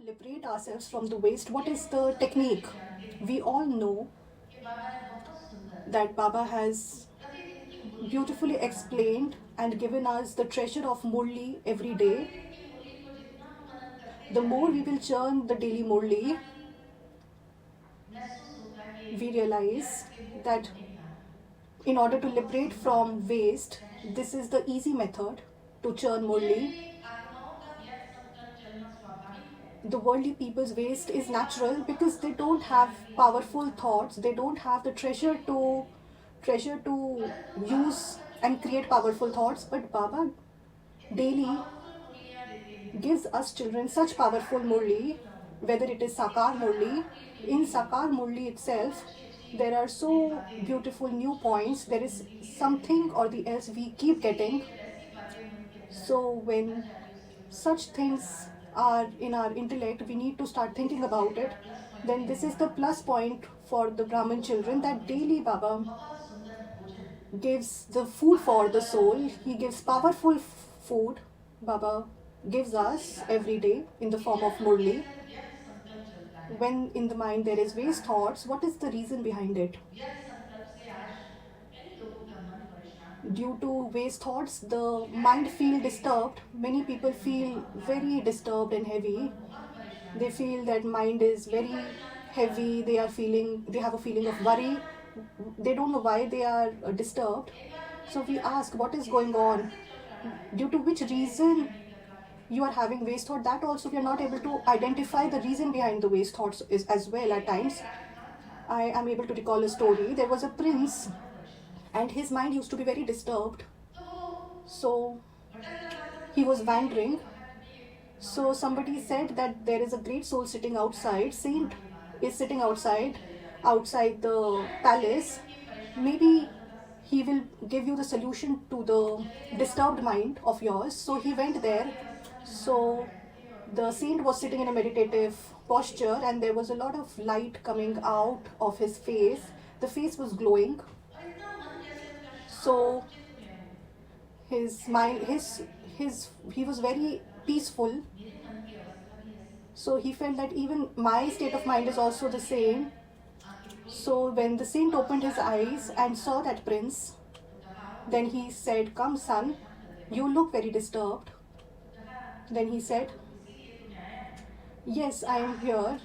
liberate ourselves from the waste, what is the technique? We all know that Baba has beautifully explained and given us the treasure of Murli every day. The more we will churn the daily Murli, we realize that in order to liberate from waste, this is the easy method to churn Murli. The worldly people's waste is natural because they don't have powerful thoughts, they don't have the treasure to use and create powerful thoughts. But Baba daily gives us children such powerful Murli, whether it is Sakar Murli. In Sakar Murli itself, there are so beautiful new points. There is something or the else we keep getting. So when such things are in our intellect, we need to start thinking about it. Then this is the plus point for the Brahmin children, that daily Baba gives the food for the soul. He gives powerful food. Baba gives us every day in the form of Murli. When in the mind there is waste thoughts, what is the reason behind it? Due to waste thoughts, the mind feel disturbed. Many people feel very disturbed and heavy. They feel that mind is very heavy. They have a feeling of worry. They don't know why they are disturbed. So we ask, what is going on? Due to which reason you are having waste thought? That also we are not able to identify the reason behind the waste thoughts is as well at times. I am able to recall a story. There was a prince and his mind used to be very disturbed. So he was wandering. So somebody said that there is a great soul sitting outside. Saint is sitting outside the palace. Maybe he will give you the solution to the disturbed mind of yours. So he went there. So the saint was sitting in a meditative posture and there was a lot of light coming out of his face. The face was glowing. So his mind, he was very peaceful. So he felt that even my state of mind is also the same. So when the saint opened his eyes and saw that prince, then he said, "Come, son, you look very disturbed." Then he said, "Yes, I am here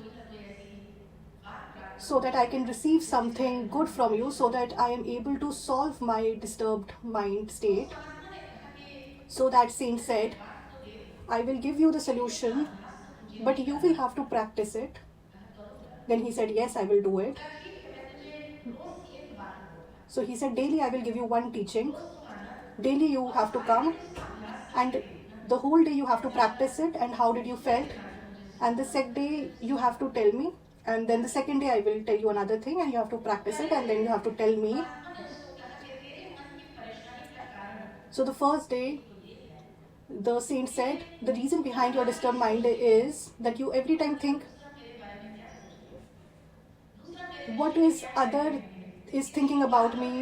so that I can receive something good from you, so that I am able to solve my disturbed mind state." So that saint said, "I will give you the solution, but you will have to practice it." Then he said, "Yes, I will do it." So he said, "Daily I will give you one teaching. Daily you have to come and the whole day you have to practice it, and how did you felt, and the second day you have to tell me, and then the second day I will tell you another thing and you have to practice it, and then you have to tell me." So the first day the saint said, "The reason behind your disturbed mind is that you every time think what is other is thinking about me,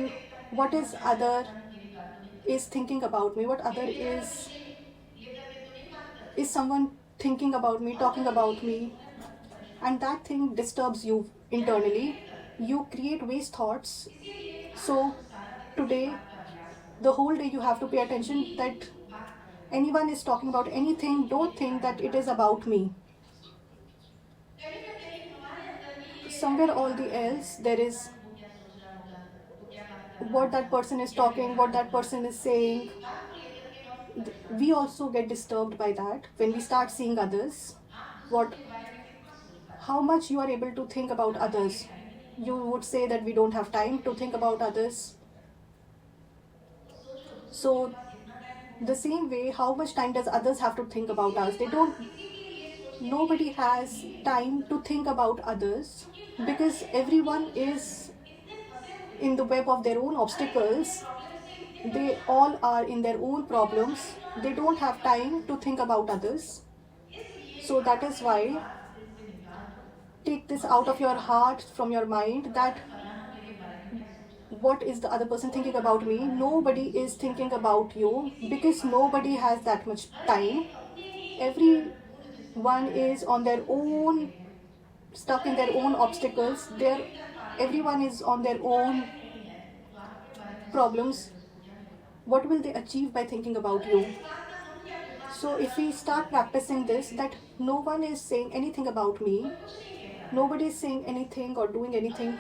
what is other is thinking about me, what other is someone thinking about me, talking about me, and that thing disturbs you internally. You create waste thoughts. So today, the whole day you have to pay attention that anyone is talking about anything, don't think that it is about me. Somewhere all the else there is what that person is talking, what that person is saying. We also get disturbed by that when we start seeing others. How much you are able to think about others. You would say that we don't have time to think about others. So the same way, how much time does others have to think about us? Nobody has time to think about others because everyone is in the web of their own obstacles. They all are in their own problems. They don't have time to think about others. So that is why, take this out of your heart, from your mind, that what is the other person thinking about me? Nobody is thinking about you because nobody has that much time. one is on their own, stuck in their own obstacles. Everyone is on their own problems. What will they achieve by thinking about you? So if we start practicing this, that no one is saying anything about me, nobody is saying anything or doing anything.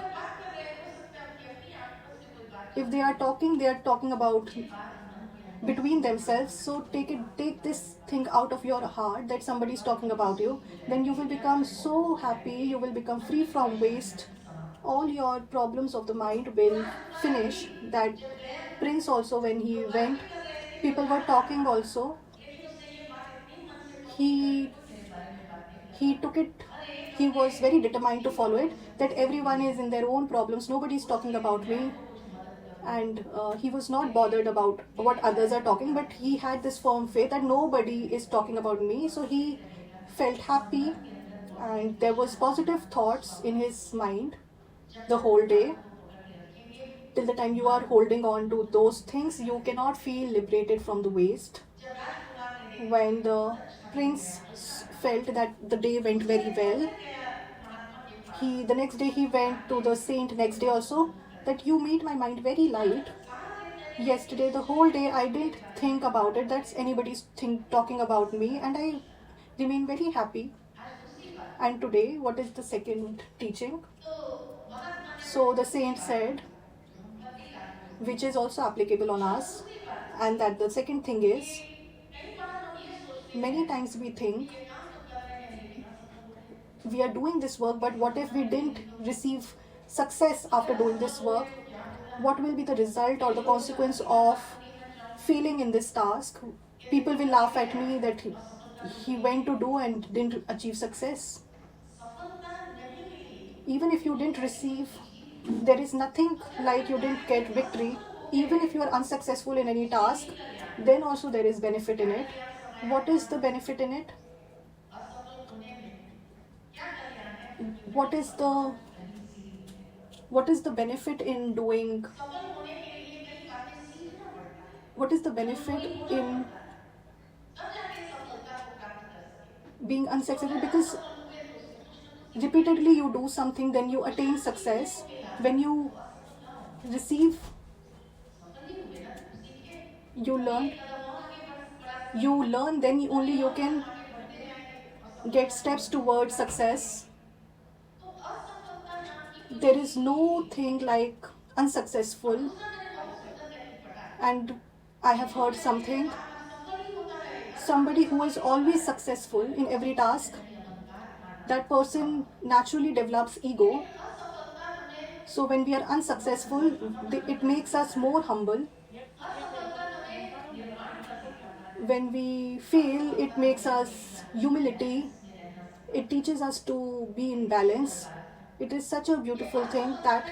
If they are talking about between themselves. So take this thing out of your heart that somebody is talking about you. Then you will become so happy, you will become free from waste. All your problems of the mind will finish. That prince also, when he went, people were talking also. He he took it. He was very determined to follow it, that everyone is in their own problems, nobody is talking about me. And he was not bothered about what others are talking, but he had this firm faith that nobody is talking about me. So he felt happy, and there was positive thoughts in his mind the whole day. Till the time you are holding on to those things, you cannot feel liberated from the waste. When the prince felt that the day went very well, the next day he went to the saint, next day also, that you made my mind very light. Yesterday the whole day I didn't think about it, that's anybody's talking about me, and I remain very happy. And today, what is the second teaching? So the saint said, which is also applicable on us, and that the second thing is, many times we think we are doing this work, but what if we didn't receive success after doing this work? What will be the result or the consequence of failing in this task? People will laugh at me that he went to do and didn't achieve success. Even if you didn't receive, there is nothing like you didn't get victory. Even if you are unsuccessful in any task, then also there is benefit in it. What is the benefit in it? What is the benefit in doing? What is the benefit in being unsuccessful? Because repeatedly you do something, then you attain success. When you receive, you learn, then only you can get steps towards success. There is no thing like unsuccessful. And I have heard somebody who is always successful in every task, that person naturally develops ego. So when we are unsuccessful, it makes us more humble. When we fail, it makes us humility. It teaches us to be in balance. It is such a beautiful thing that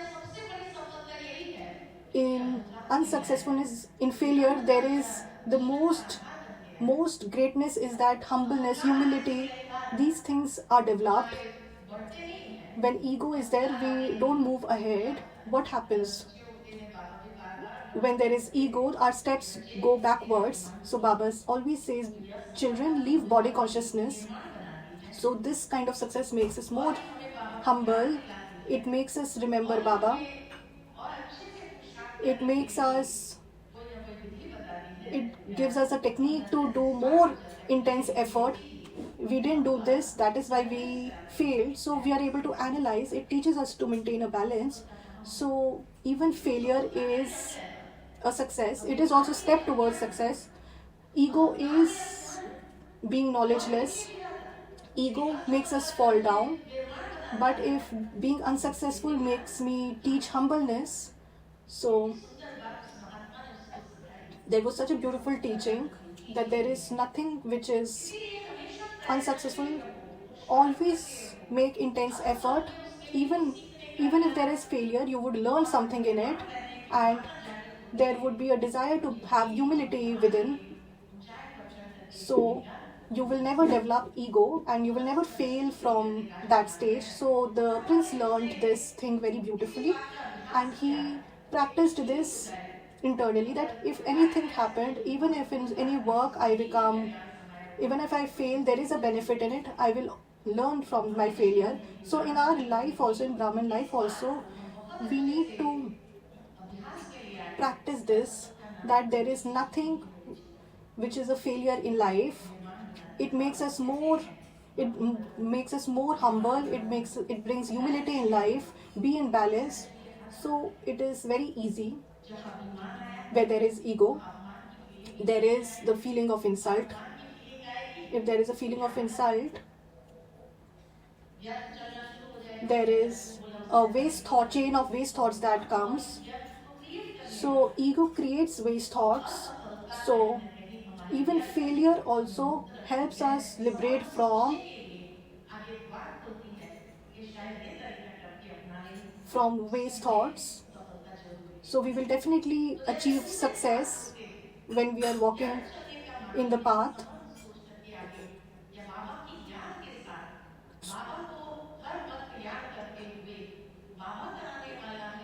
in unsuccessfulness, in failure, there is the most greatness is that humbleness, humility. These things are developed. When ego is there, we don't move ahead. What happens? When there is ego, our steps go backwards. So Baba always says, children, leave body consciousness. So this kind of success makes us more humble. It makes us remember Baba. It gives us a technique to do more intense effort. We didn't do this, that is why we failed. So we are able to analyze. It teaches us to maintain a balance. So even failure is a success. It is also a step towards success. Ego is being knowledgeless. Ego makes us fall down. But if being unsuccessful makes me teach humbleness, so there was such a beautiful teaching that there is nothing which is unsuccessful. Always make intense effort. Even if there is failure, you would learn something in it, and there would be a desire to have humility within. So you will never develop ego and you will never fail from that stage. So the prince learned this thing very beautifully, and he practiced this internally, that if anything happened, even if in any work I become Even if I fail, there is a benefit in it. I will learn from my failure. So in our life also, in Brahmin life also, we need to practice this, that there is nothing which is a failure in life. It makes us more, makes us more humble. It brings humility in life. Be in balance. So it is very easy. Where there is ego, there is the feeling of insult. If there is a feeling of insult, there is a waste thought, chain of waste thoughts that comes. So ego creates waste thoughts. So even failure also helps us liberate from waste thoughts. So we will definitely achieve success when we are walking in the path.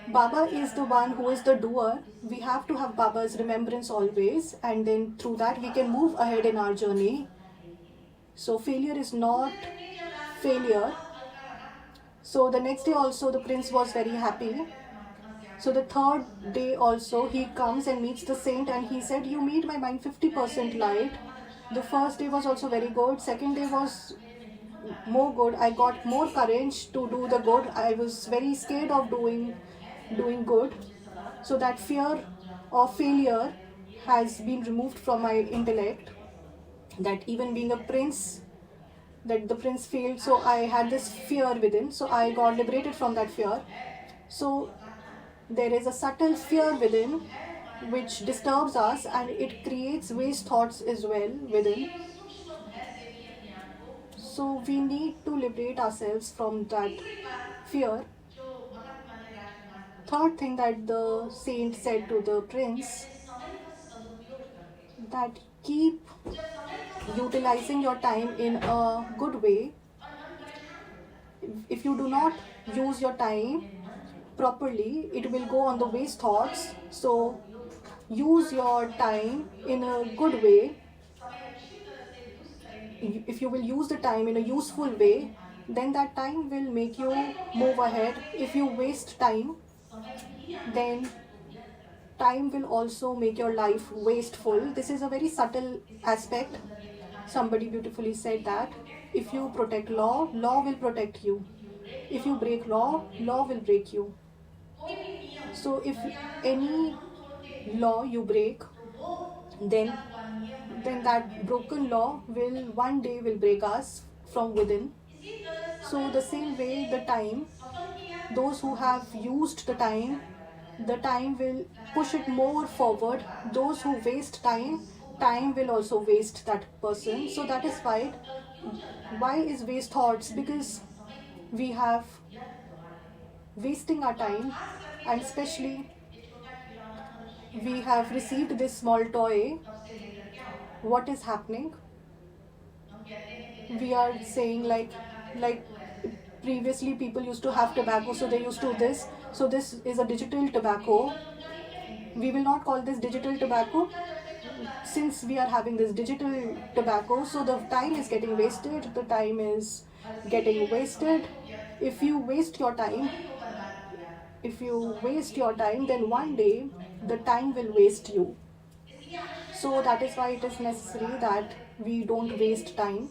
Baba is the one who is the doer. We have to have Baba's remembrance always, and then through that we can move ahead in our journey. So failure is not failure. So the next day also the prince was very happy. So the third day also he comes and meets the saint, and he said, "You made my mind 50% light." The first day was also very good. Second day was more good. I got more courage to do the good. I was very scared of doing good. So that fear of failure has been removed from my intellect. That even being a prince, that the prince failed, so I had this fear within. So I got liberated from that fear. So there is a subtle fear within which disturbs us, and it creates waste thoughts as well within. So we need to liberate ourselves from that fear. Third thing that the saint said to the prince, that keep utilizing your time in a good way. If you do not use your time properly, it will go on the waste thoughts. So use your time in a good way. If you will use the time in a useful way, then that time will make you move ahead. If you waste time, then time will also make your life wasteful. This is a very subtle aspect. Somebody beautifully said that if you protect law, law will protect you. If you break law, law will break you. So if any law you break, then that broken law will one day will break us from within. So the same way, the time, those who have used the time will push it more forward. Those who waste time, time will also waste that person. So that is why is waste thoughts? Because we have wasting our time, and especially we have received this small toy. What is happening? We are saying like previously people used to have tobacco, so they used to this. So this is a digital tobacco. We will not call this digital tobacco, since we are having this digital tobacco. So the time is getting wasted. The time is getting wasted. If you waste your time, then one day the time will waste you. So that is why it is necessary that we don't waste time,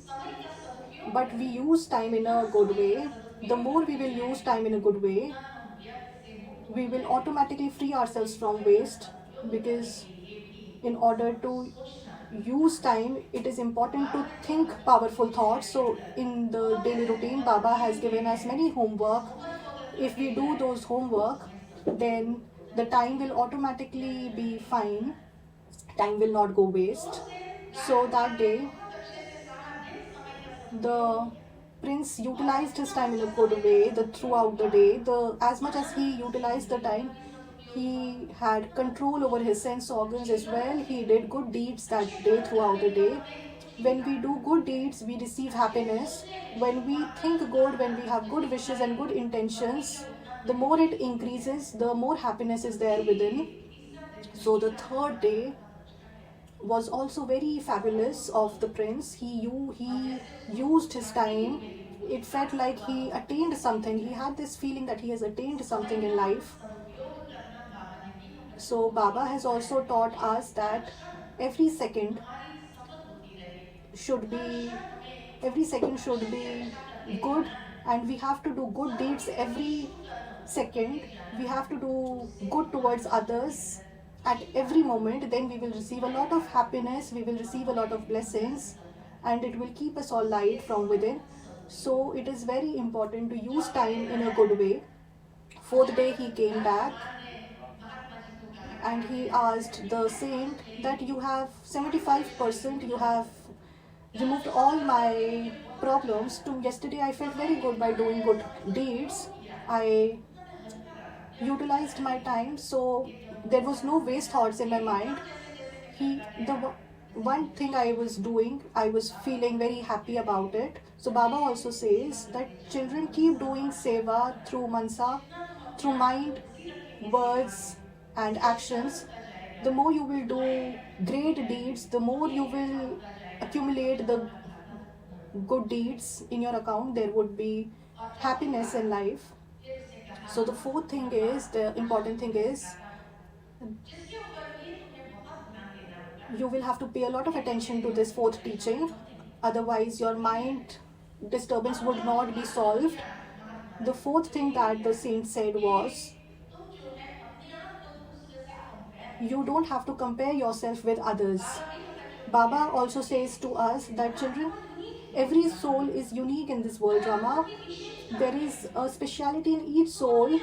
but we use time in a good way. The more we will use time in a good way, we will automatically free ourselves from waste. Because in order to use time, it is important to think powerful thoughts. So in the daily routine, Baba has given us many homework. If we do those homework, then the time will automatically be fine. Time will not go waste. So that day, the prince utilized his time in a good way. Throughout the day, as much as he utilized the time, he had control over his sense organs as well. He did good deeds that day, throughout the day. When we do good deeds, we receive happiness. When we think good, when we have good wishes and good intentions, the more it increases, the more happiness is there within. So the third day, was also very fabulous of the prince. He used his time. It felt like he attained something. He had this feeling that he has attained something in life. So Baba has also taught us that every second should be every second should be good, and we have to do good deeds every second. We have to do good towards others at every moment. Then we will receive a lot of happiness, we will receive a lot of blessings, and it will keep us all light from within. So it is very important to use time in a good way. Fourth day he came back and he asked the saint that you have 75%, you have removed all my problems. To yesterday I felt very good by doing good deeds. I utilized my time, so there was no waste thoughts in my mind. He the one thing I was doing, I was feeling very happy about it. So Baba also says that children keep doing seva through mansa, through mind, words and actions. The more you will do great deeds, the more you will accumulate the good deeds in your account. There would be happiness in life. So the fourth thing is, the important thing is, you will have to pay a lot of attention to this fourth teaching. Otherwise your mind disturbance would not be solved. The fourth thing that the saint said was, you don't have to compare yourself with others. Baba also says to us that children, every soul is unique in this world drama. There is a speciality in each soul.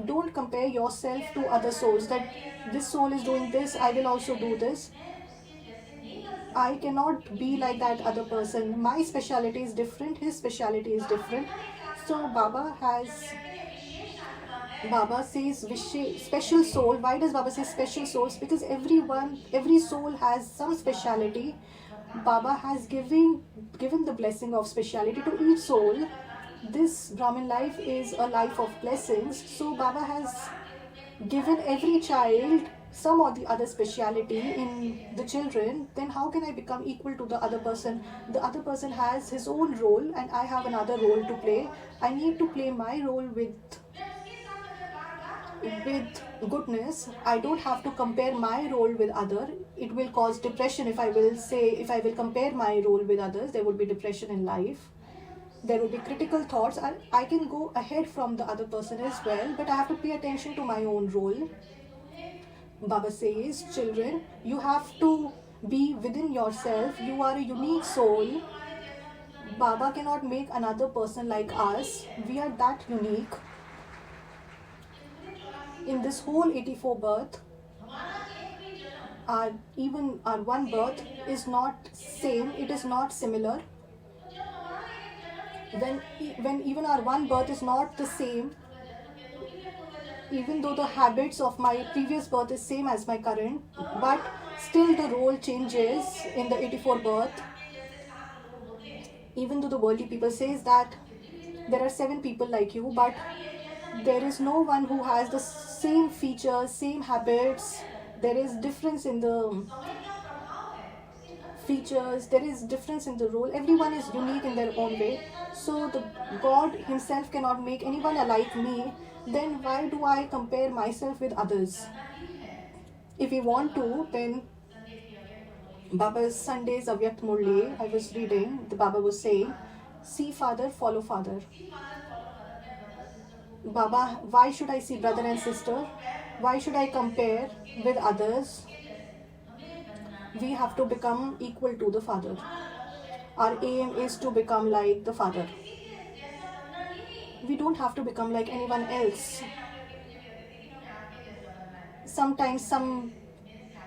Don't compare yourself to other souls, that this soul is doing this, I will also do this. I cannot be like that other person. My speciality is different, his speciality is different. So Baba says special soul. Why does Baba say special souls? Because every soul has some speciality. Baba has given the blessing of speciality to each soul. This Brahmin life is a life of blessings. So Baba has given every child some or the other speciality in the children. Then how can I become equal to the other person? The other person has his own role and I have another role to play. I need to play my role with goodness. I don't have to compare my role with other. It will cause depression if I will compare my role with others. There would be depression in life. There will be critical thoughts. I can go ahead from the other person as well, but I have to pay attention to my own role. Baba says, children, you have to be within yourself. You are a unique soul. Baba cannot make another person like us. We are that unique. In this whole 84 birth, our one birth is not same, it is not similar. When even our one birth is not the same, even though the habits of my previous birth is same as my current, but still the role changes in the 84 birth. Even though the worldly people says that there are 7 people like you, but there is no one who has the same features, same habits. There is difference in the features, there is difference in the role. Everyone is unique in their own way. So the God himself cannot make anyone like me. Then why do I compare myself with others? If we want to, then Baba's Sunday's Avyakt Murli, I was reading, the Baba was saying, see father, follow father. Baba, why should I see brother and sister? Why should I compare with others? We have to become equal to the father. Our aim is to become like the father. We don't have to become like anyone else. Sometimes some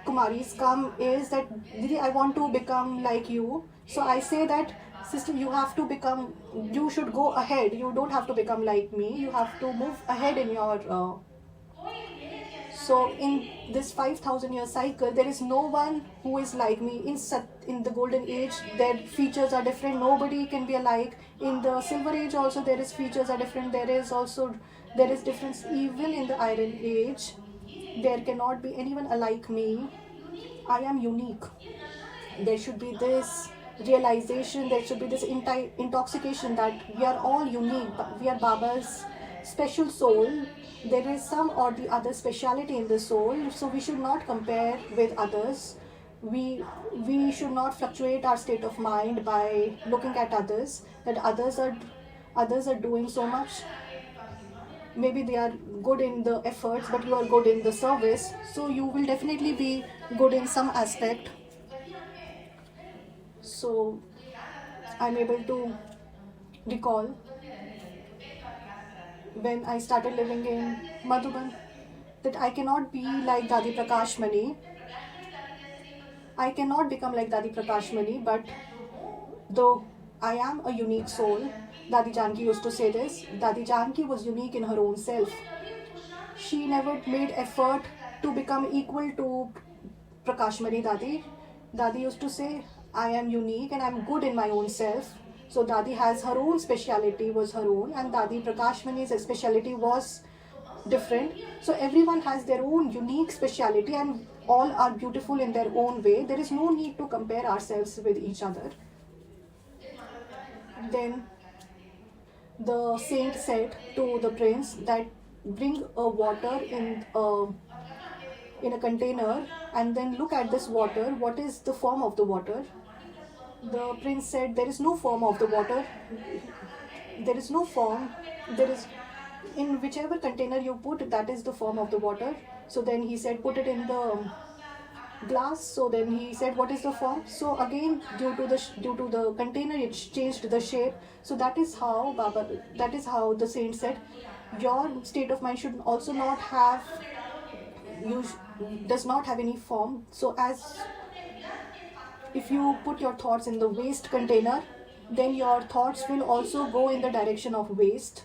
Kumaris come is that, Didi, I want to become like you. So I say that, sister, you should go ahead. You don't have to become like me. You have to move ahead in your... So in this 5,000 year cycle, there is no one who is like me. In the golden age, their features are different. Nobody can be alike. In the silver age also, there is features are different. There is difference even in the iron age. There cannot be anyone alike me. I am unique. There should be this realization, there should be this intoxication that we are all unique, but we are Baba's special soul. There is some or the other speciality in the soul, so we should not compare with others. We should not fluctuate our state of mind by looking at others, that others are doing so much. Maybe they are good in the efforts, but you are good in the service, so you will definitely be good in some aspect. So I'm able to recall when I started living in Madhuban that I cannot be like Dadi Prakash Mani. I cannot become like Dadi Prakash Mani, but though I am a unique soul, Dadi Janki used to say this. Dadi Janki was unique in her own self. She never made effort to become equal to Prakash Mani Dadi. Dadi used to say, I am unique and I'm good in my own self. So Dadi has her own speciality, was her own, and Dadi Prakash Mani's speciality was different. So everyone has their own unique speciality and all are beautiful in their own way. There is no need to compare ourselves with each other. Then the saint said to the prince that bring a water in a container and then look at this water. What is the form of the water? The prince said, there is no form of the water. There is no form. There is, in whichever container you put, that is the form of the water. So then he said, put it in the glass. So then he said, what is the form? So again, due to the container, it changed the shape. So that is how the saint said, your state of mind should also not have, you does not have any form. So as if you put your thoughts in the waste container, then your thoughts will also go in the direction of waste.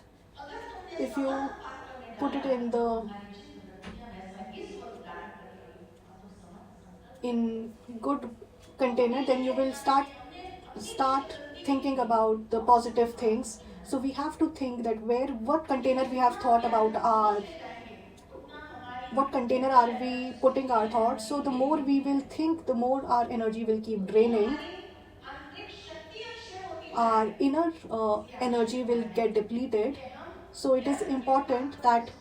If you put it in good container, then you will start thinking about the positive things. So we have to think that what container we have thought about our, what container are we putting our thoughts. So the more we will think, the more our energy will keep draining, our inner energy will get depleted. So it is important that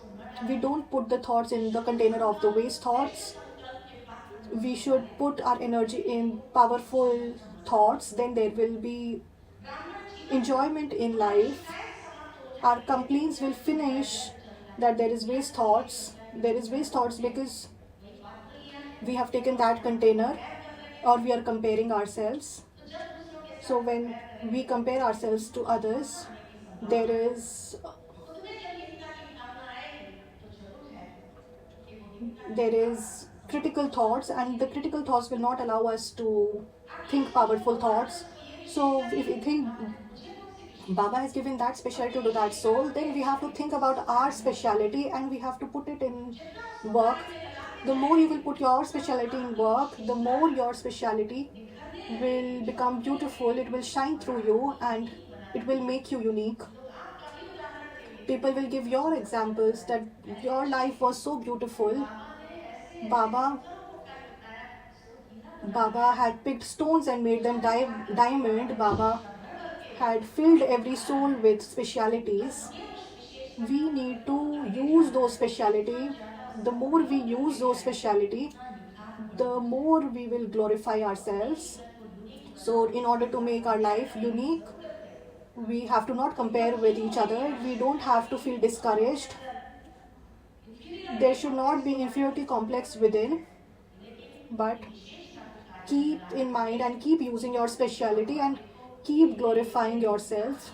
we don't put the thoughts in the container of the waste thoughts. We should put our energy in powerful thoughts, then there will be enjoyment in life. Our complaints will finish that there is waste thoughts. There is waste thoughts because we have taken that container or we are comparing ourselves. So when we compare ourselves to others, there is critical thoughts, and the critical thoughts will not allow us to think powerful thoughts. So if we think Baba has given that specialty to that soul, then we have to think about our speciality and we have to put it in work. The more you will put your speciality in work, the more your speciality will become beautiful, it will shine through you and it will make you unique. People will give your examples that your life was so beautiful. Baba Baba had picked stones and made them diamond. Baba had filled every soul with specialities. We need to use those speciality. The more we use those speciality, the more we will glorify ourselves. So in order to make our life unique, we have to not compare with each other. We don't have to feel discouraged. There should not be inferiority complex within, but keep in mind and keep using your speciality and keep glorifying yourself,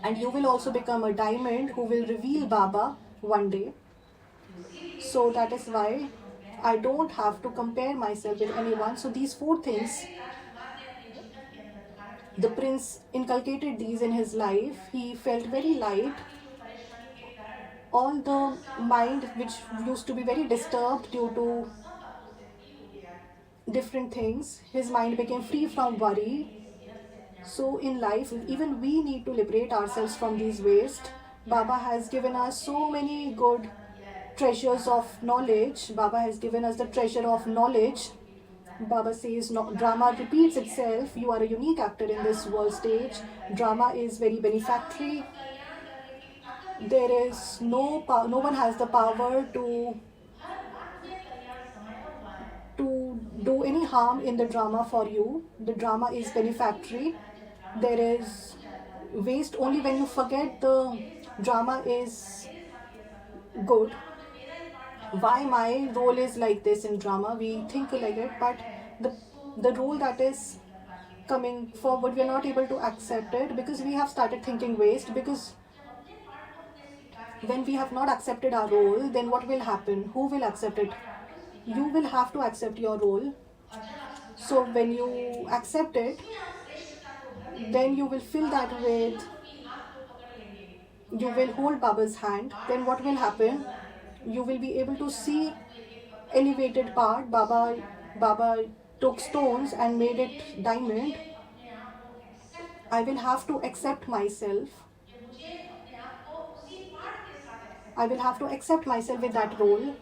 and you will also become a diamond who will reveal Baba one day. So that is why I don't have to compare myself with anyone. So these four things, the prince inculcated these in his life. He felt very light. All the mind which used to be very disturbed due to different things, his mind became free from worry. So in life, even we need to liberate ourselves from these waste. Baba has given us so many good treasures of knowledge. Baba has given us the treasure of knowledge. Baba says no, drama repeats itself. You are a unique actor in this world stage. Drama is very benefactory. There is no one has the power to do any harm in the drama for you. The drama is benefactory. There is waste only when you forget the drama is good. Why my role is like this in drama? We think like it, but the the role that is coming forward, we are not able to accept it because we have started thinking waste. Because when we have not accepted our role, then what will happen? Who will accept it? You will have to accept your role. So when you accept it, then you will fill that with, you will hold Baba's hand. Then what will happen? You will be able to see elevated part. Baba took stones and made it diamond. I will have to accept myself. I will have to accept myself with that role.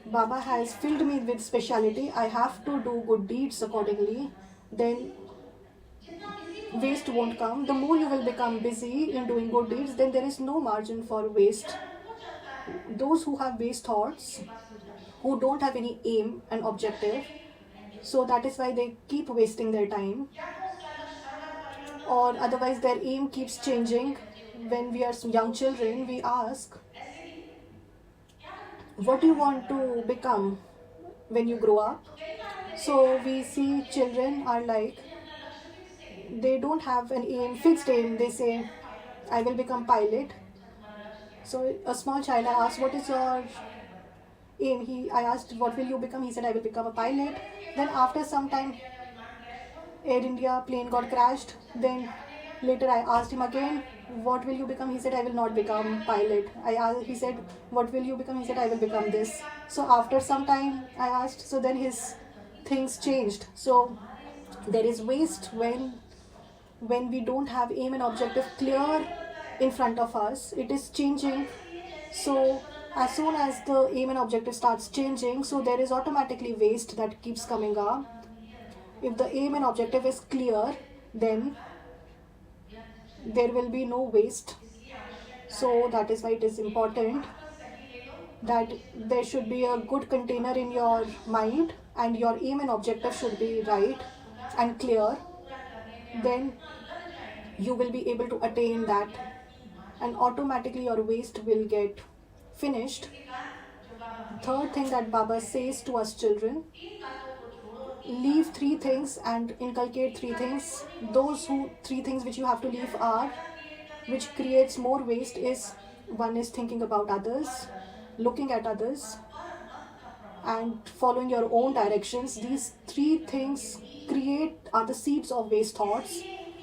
Baba has filled me with speciality. I have to do good deeds accordingly. Then waste won't come. The more you will become busy in doing good deeds, then there is no margin for waste. Those who have waste thoughts, who don't have any aim and objective, so that is why they keep wasting their time. Or otherwise their aim keeps changing. When we are young children, we ask, what do you want to become when you grow up? So we see children are like, they don't have an aim, fixed aim. They say, I will become pilot. So a small child, I asked, what is your aim? I asked, what will you become? He said, I will become a pilot. Then after some time, Air India plane got crashed. Then later I asked him again, what will you become? He said, I will not become pilot. He said, what will you become? He said, I will become this. So after some time I asked, so then his things changed. So there is waste when we don't have aim and objective clear in front of us. It is changing. So as soon as the aim and objective starts changing, so there is automatically waste that keeps coming up. If the aim and objective is clear, then there will be no waste. So that is why it is important that there should be a good container in your mind and your aim and objective should be right and clear. Then you will be able to attain that and automatically your waste will get finished. Third thing that Baba says to us children, leave 3 things and inculcate 3 things. Those three things which you have to leave are, which creates more waste, is one is thinking about others, looking at others, and following your own directions. These 3 things are the seeds of waste thoughts.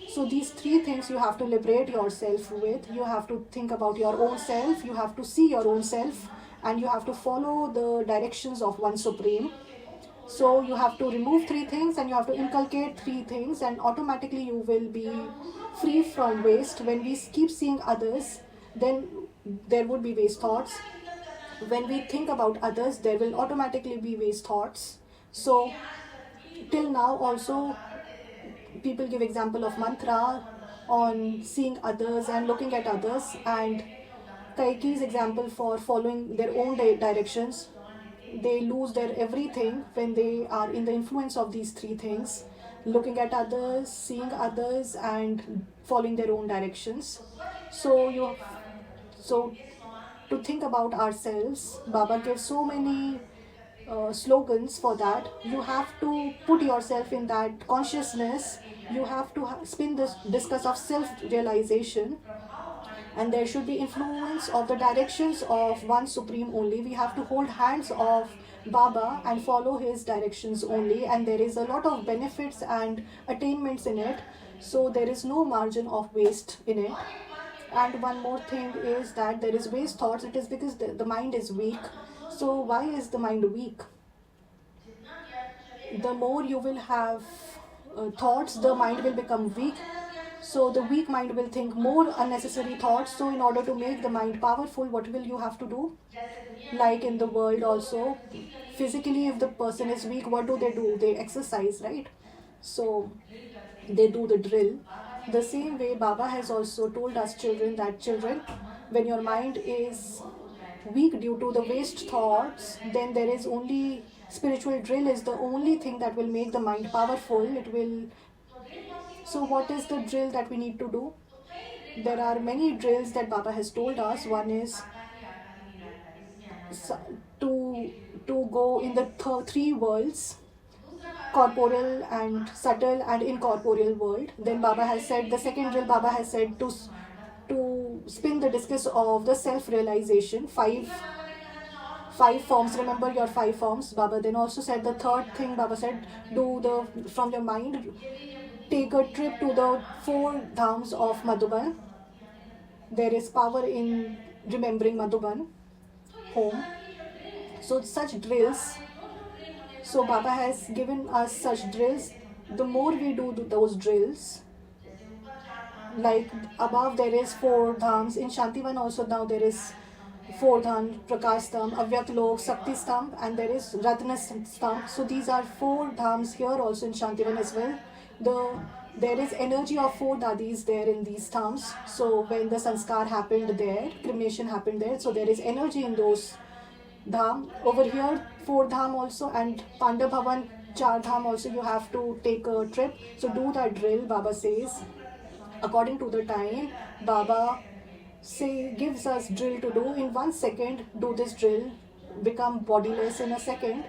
So these 3 things you have to liberate yourself with. You have to think about your own self, you have to see your own self, and you have to follow the directions of one Supreme. So you have to remove 3 things and you have to inculcate 3 things, and automatically you will be free from waste. When we keep seeing others, then there would be waste thoughts. When we think about others, there will automatically be waste thoughts. So till now also people give example of mantra on seeing others and looking at others, and Kaiki's example for following their own directions. They lose their everything when they are in the influence of these 3 things: looking at others, seeing others, and following their own directions. So to think about ourselves, Baba gives so many slogans for that. You have to put yourself in that consciousness. You have to spin this discus of self-realization, and there should be influence of the directions of one Supreme only. We have to hold hands of Baba and follow his directions only, and there is a lot of benefits and attainments in it. So there is no margin of waste in it. And one more thing is that there is waste thoughts. It is because the mind is weak. So why is the mind weak? The more you will have thoughts, the mind will become weak. So the weak mind will think more unnecessary thoughts. So in order to make the mind powerful, what will you have to do? Like in the world also, physically, if the person is weak, what do? They exercise, right? So they do the drill. The same way, Baba has also told us children that children, when your mind is weak due to the waste thoughts, then there is only spiritual drill is the only thing that will make the mind powerful. It will. So, what is the drill that we need to do? There are many drills that Baba has told us. One is to go in the three worlds, corporeal and subtle and incorporeal world. Then Baba has said the second drill. Baba has said to spin the discus of the self realization. Five forms. Remember your five forms. Baba then also said the third thing. Baba said do the from your mind. Take a trip to the four dhams of Madhuban. There is power in remembering Madhuban home. So such drills. So Baba has given us such drills. The more we do those drills, like above there is four dhams. In Shantivan also now there is four dham, Prakash Dham, Avyakt Lok, Sakti Stamp, and there is Ratna Stamp. So these are four dhams here also in Shantivan as well. There is energy of four dadis there in these stamps. So when the sanskar happened there, cremation happened there, so there is energy in those dham. Over here, four dham also, and Panda Bhavan, Char dham also, you have to take a trip. So do that drill, Baba says. According to the time, Baba gives us drill to do. In 1 second, do this drill, become bodiless in a second,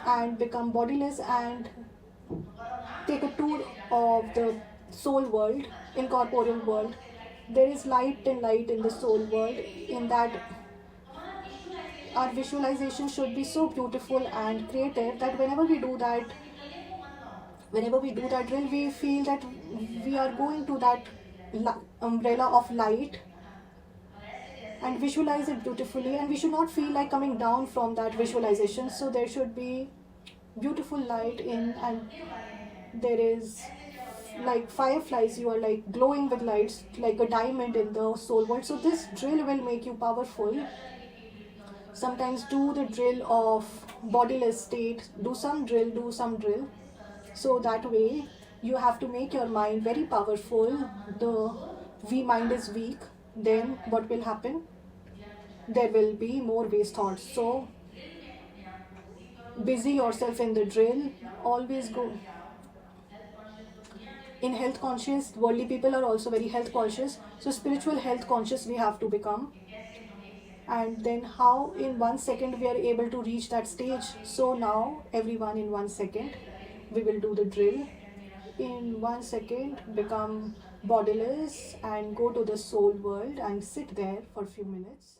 and become bodiless and take a tour of the soul world, incorporeal world. There is light and light in the soul world. In that, our visualization should be so beautiful and creative that whenever we do that drill, we feel that we are going to that umbrella of light and visualize it beautifully, and we should not feel like coming down from that visualization. So there should be beautiful light in, and there is like fireflies, you are like glowing with lights like a diamond in the soul world. So this drill will make you powerful. Sometimes do the drill of bodiless state, do some drill. So that way you have to make your mind very powerful. The mind is weak, then what will happen? There will be more waste thoughts. So busy yourself in the drill. Always go in health conscious. Worldly people are also very health conscious, so spiritual health conscious we have to become. And then how in 1 second we are able to reach that stage. So now everyone, in 1 second we will do the drill. In 1 second become bodiless and go to the soul world and sit there for a few minutes.